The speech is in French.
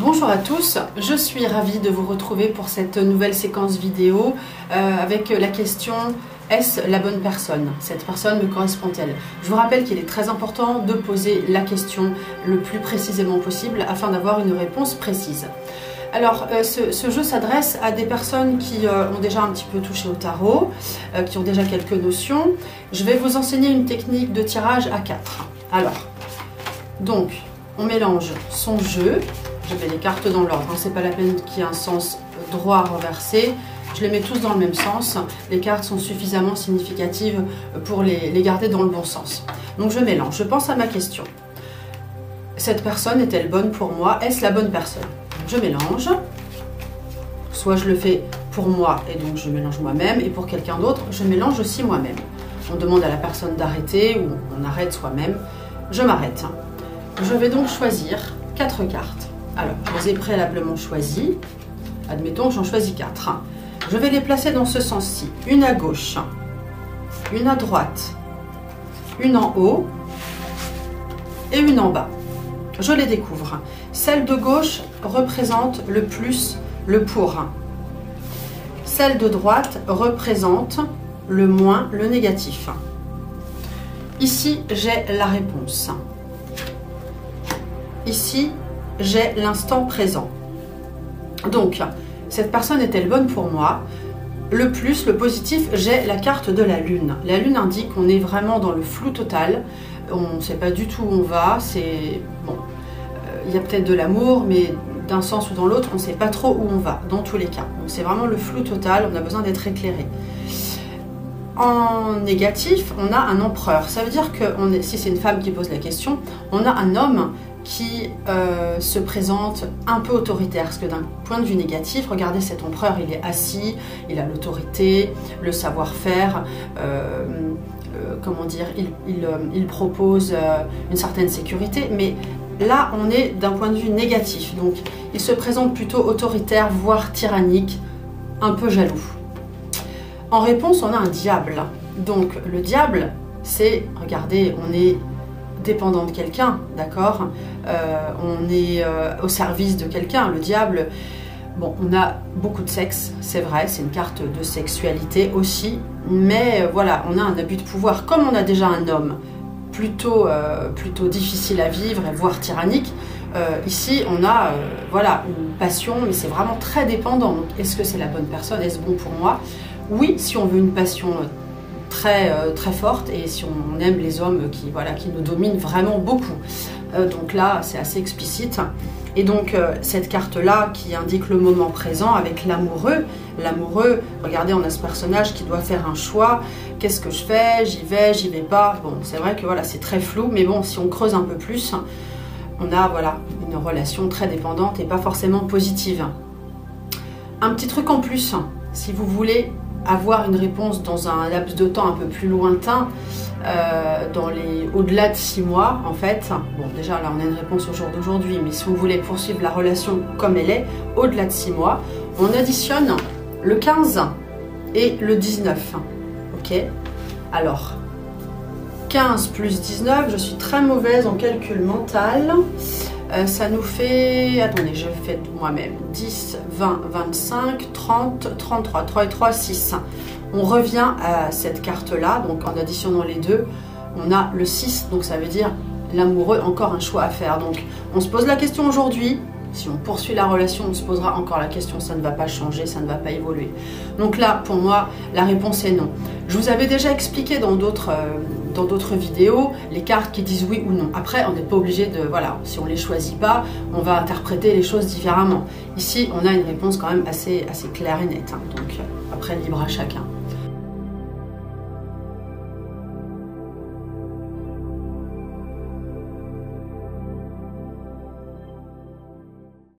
Bonjour à tous, je suis ravie de vous retrouver pour cette nouvelle séquence vidéo avec la question « Est-ce la bonne personne? Cette personne me correspond-elle » Je vous rappelle qu'il est très important de poser la question le plus précisément possible afin d'avoir une réponse précise. Alors, ce jeu s'adresse à des personnes qui ont déjà un petit peu touché au tarot, qui ont déjà quelques notions. Je vais vous enseigner une technique de tirage à 4. Alors, donc, on mélange son jeu. Je mets les cartes dans l'ordre, c'est pas la peine qu'il y ait un sens droit renversé. Je les mets tous dans le même sens. Les cartes sont suffisamment significatives pour les garder dans le bon sens. Donc je mélange, je pense à ma question. Cette personne est-elle bonne pour moi? Est-ce la bonne personne? Je mélange. Soit je le fais pour moi et donc je mélange moi-même, et pour quelqu'un d'autre, je mélange aussi moi-même. On demande à la personne d'arrêter ou on arrête soi-même. Je m'arrête. Je vais donc choisir 4 cartes. Alors, je les ai préalablement choisies. Admettons que j'en choisis 4. Je vais les placer dans ce sens-ci. Une à gauche, une à droite, une en haut et une en bas. Je les découvre. Celle de gauche représente le plus, le pour. Celle de droite représente le moins, le négatif. Ici, j'ai la réponse. Ici, j'ai l'instant présent. Donc, cette personne est-elle bonne pour moi? Le plus, le positif, j'ai la carte de la lune. La lune indique qu'on est vraiment dans le flou total. On ne sait pas du tout où on va. C'est bon, il y a peut-être de l'amour, mais d'un sens ou dans l'autre, on ne sait pas trop où on va, dans tous les cas. Donc c'est vraiment le flou total, on a besoin d'être éclairé. En négatif, on a un empereur. Ça veut dire que si c'est une femme qui pose la question, on a un homme qui se présente un peu autoritaire, parce que d'un point de vue négatif, regardez cet empereur, il est assis, il a l'autorité, le savoir-faire, comment dire, il propose une certaine sécurité, mais là on est d'un point de vue négatif, donc il se présente plutôt autoritaire, voire tyrannique, un peu jaloux. En réponse, on a un diable. Donc le diable, c'est, regardez, on est dépendant de quelqu'un, d'accord, on est au service de quelqu'un. Le diable, bon, on a beaucoup de sexe, c'est vrai, c'est une carte de sexualité aussi, mais voilà, on a un abus de pouvoir. Comme on a déjà un homme plutôt difficile à vivre, voire tyrannique, ici on a voilà, une passion, mais c'est vraiment très dépendant. Donc est-ce que c'est la bonne personne? Est-ce bon pour moi? Oui, si on veut une passion très forte, et si on aime les hommes qui nous dominent vraiment beaucoup. Donc là, c'est assez explicite. Et donc, cette carte-là qui indique le moment présent avec l'amoureux. L'amoureux, regardez, on a ce personnage qui doit faire un choix. Qu'est-ce que je fais? J'y vais pas? Bon, c'est vrai que voilà, c'est très flou, mais bon, si on creuse un peu plus, on a voilà, une relation très dépendante et pas forcément positive. Un petit truc en plus, si vous voulez avoir une réponse dans un laps de temps un peu plus lointain, au-delà de 6 mois en fait. Bon, déjà là on a une réponse au jour d'aujourd'hui, mais si vous voulez poursuivre la relation comme elle est, au-delà de 6 mois, on additionne le 15 et le 19. Ok? Alors, 15 plus 19, je suis très mauvaise en calcul mental. Ça nous fait, attendez, je fais de moi-même, 10, 20, 25, 30, 33, 3 et 3, 6. On revient à cette carte-là, donc en additionnant les deux, on a le 6, donc ça veut dire l'amoureux, encore un choix à faire. Donc on se pose la question aujourd'hui, si on poursuit la relation, on se posera encore la question, ça ne va pas changer, ça ne va pas évoluer. Donc là, pour moi, la réponse est non. Je vous avais déjà expliqué dans d'autres vidéos les cartes qui disent oui ou non. Après, on n'est pas obligé de, voilà, si on ne les choisit pas, on va interpréter les choses différemment. Ici, on a une réponse quand même assez claire et nette, hein. Donc après, libre à chacun.